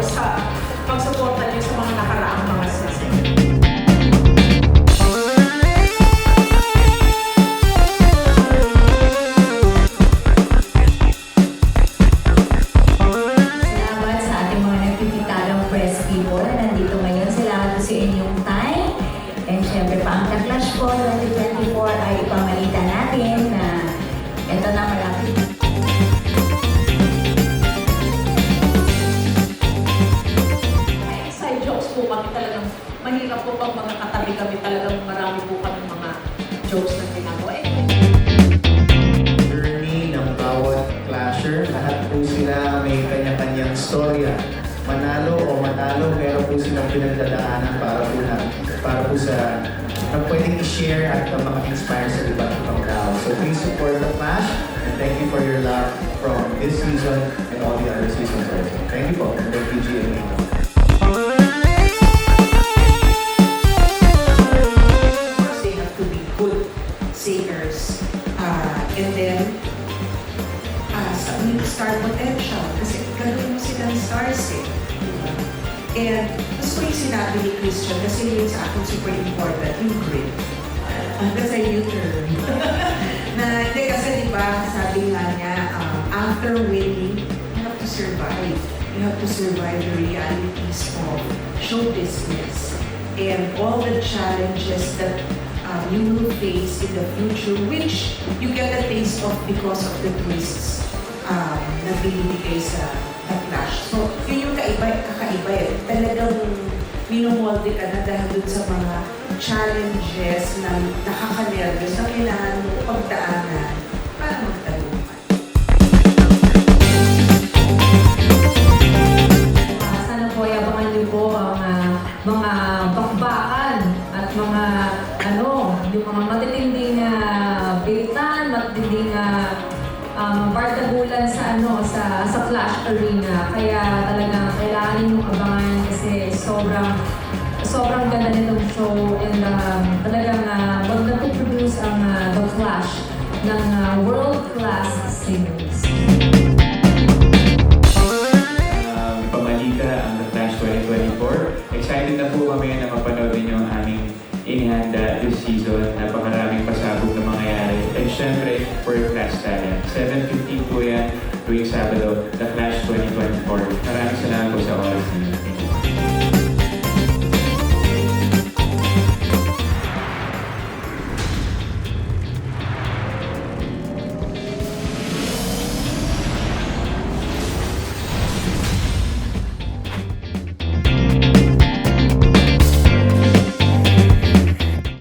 sa pagsuporta niyo sa mga nakaraang mga season. Salamat sa ating mga nagpipitarang press people na nandito ngayon. Salamat sa inyong time. And syempre pa ang Clash po 2024 ay ipamalita natin na ito na malapit. Side jokes po kami talagang mahirap po pag mga katabi kami talagang marami po kami mga jokes na ginagawa. Journey ng bawat clasher, lahat po sila may kanya-kanyang storya. Manalo o matalo, meron po silang pinagdadaanan para po sa pwedeng i-share at maka-inspire sa iba't ibang tao. So please support the Clash and thank you for your love from this season and all the other seasons also. Thank you po. And thank you, GMA. They have to be good singers. And then, may star potential. Kasi gano'n mo silang stars eh. Diba? And gusto ko yung sinabi ni Christian kasi yun sa akin super important, yung grit. Kasi U-turn. Na, hindi kasi diba, sabi nga niya, after winning, you have to survive. You have to survive the realities of show business and all the challenges that you will face in the future, which you get a taste of because of the twists na binibigay sa The Clash. So, yun yung kakaiba eh. Talagang minumolde ka na dahil dun sa mga challenges na nakakanervous na kailangan mo pagdaanan para magtagumpay. Sana po yabangan niyo po ang mga bakbakan at mga yung mga matitinding bilitan, matitinding bardagulan sa Clash Arena. Kaya talagang kailangan ninyong abangan kasi sobrang ganda nitong show and talagang nagpo-produce ang The Clash ng world-class singer.